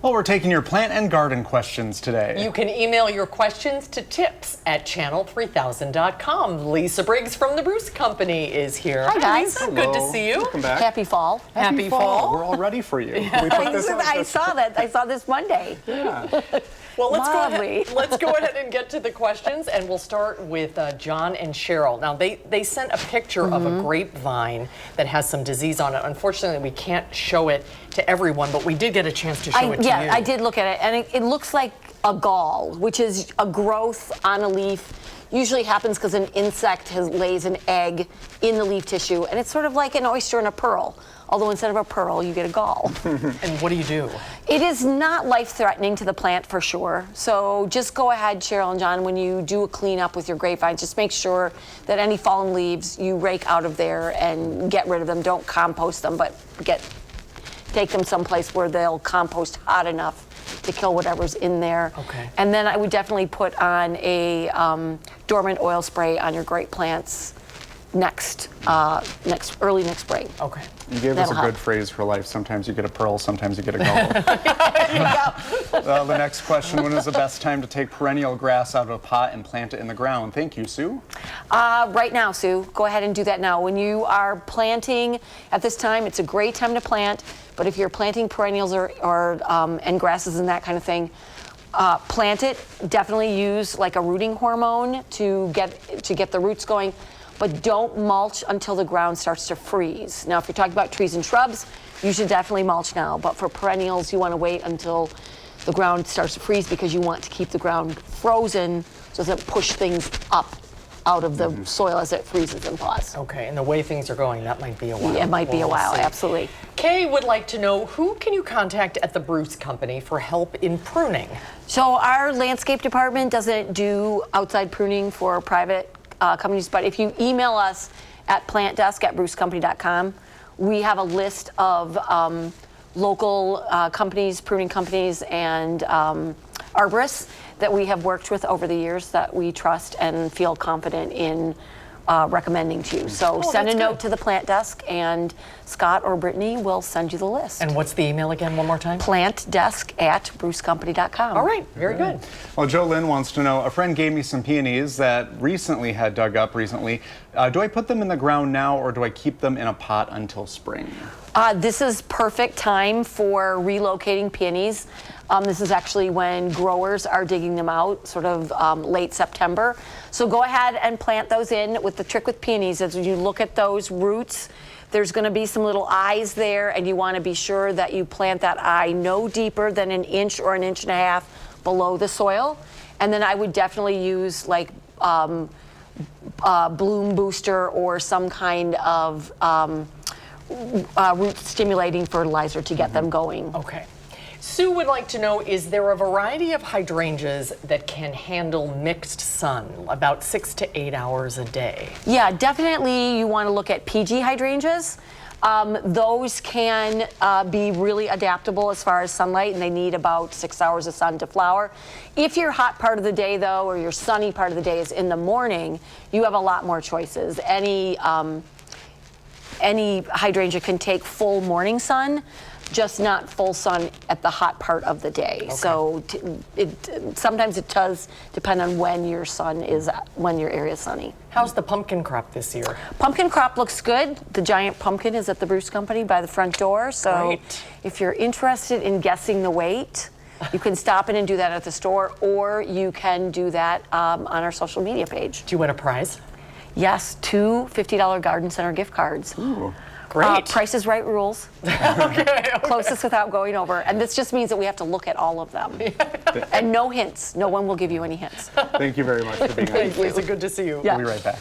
Well, we're taking your plant and garden questions today. You can email your questions to tips@channel3000.com. Lisa Briggs from the Bruce Company is here. Hi, guys. Lisa. Good to see you. Welcome back. Happy fall. Happy fall. We're all ready for you. We put this on I saw that. I saw this Monday. Yeah. Well, Lovely. let's go ahead and get to the questions, and we'll start with John and Cheryl. Now, they sent a picture of a grapevine that has some disease on it. Unfortunately, we can't show it to everyone, but we did get a chance to show it to you. Yeah, I did look at it, and it looks like a gall, which is a growth on a leaf. Usually happens because an insect lays an egg in the leaf tissue, and it's sort of like an oyster and a pearl. Although instead of a pearl, you get a gall. And what do you do? It is not life-threatening to the plant for sure. So just go ahead, Cheryl and John, when you do a cleanup with your grapevines, just make sure that any fallen leaves you rake out of there and get rid of them. Don't compost them, but take them someplace where they'll compost hot enough to kill whatever's in there. Okay. And then I would definitely put on a dormant oil spray on your grape plants early next spring. Okay. You gave us a That'll good help. phrase for life. Sometimes you get a pearl, sometimes you get a gall. The next question, when is the best time to take perennial grass out of a pot and plant it in the ground? Thank you, Sue. Right now, Sue. Go ahead and do that now. When you are planting at this time, it's a great time to plant. But if you're planting perennials and grasses and that kind of thing, plant it. Definitely use like a rooting hormone to get the roots going. But don't mulch until the ground starts to freeze. Now, if you're talking about trees and shrubs, you should definitely mulch now. But for perennials, you want to wait until the ground starts to freeze because you want to keep the ground frozen so it doesn't push things up out of the soil as it freezes and thaws. Okay, and the way things are going, that might be a while. Yeah, it might be a We'll while, see. absolutely. Kay would like to know, who can you contact at the Bruce Company for help in pruning? So our landscape department doesn't do outside pruning for private companies, but if you email us at plantdesk@brucecompany.com, we have a list of local companies, pruning companies, and arborists that we have worked with over the years that we trust and feel confident in recommending to you. So send a that's note good. to the plant desk, and Scott or Brittany will send you the list. And what's the email again, one more time? plantdesk@brucecompany.com. All right, very good. Well, Joe Lynn wants to know, a friend gave me some peonies that recently had dug up recently. Do I put them in the ground now, or do I keep them in a pot until spring? This is perfect time for relocating peonies. This is actually when growers are digging them out, sort of late September. So go ahead and plant those in. With the trick with peonies is when you look at those roots, there's going to be some little eyes there, and you want to be sure that you plant that eye no deeper than an inch or an inch and a half below the soil. And then I would definitely use like bloom booster or some kind of root stimulating fertilizer to get them going. Okay. Sue would like to know, is there a variety of hydrangeas that can handle mixed sun, about 6 to 8 hours a day? Yeah, definitely you want to look at PG hydrangeas. Those can be really adaptable as far as sunlight, and they need about 6 hours of sun to flower. If your hot part of the day, though, or your sunny part of the day is in the morning, you have a lot more choices. Any hydrangea can take full morning sun, just not full sun at the hot part of the day. Okay. So sometimes it does depend on when your area is sunny. How's the pumpkin crop this year? Pumpkin crop looks good. The giant pumpkin is at the Bruce Company by the front door. So Great. If you're interested in guessing the weight, you can stop in and do that at the store, or you can do that on our social media page. Do you win a prize? Yes, 2 $50 Garden Center gift cards. Ooh. Great. Price is Right rules. Okay. Closest without going over. And this just means that we have to look at all of them. And no hints. No one will give you any hints. Thank you very much for being on. Thanks, Lisa. Good to see you. Yeah. We'll be right back.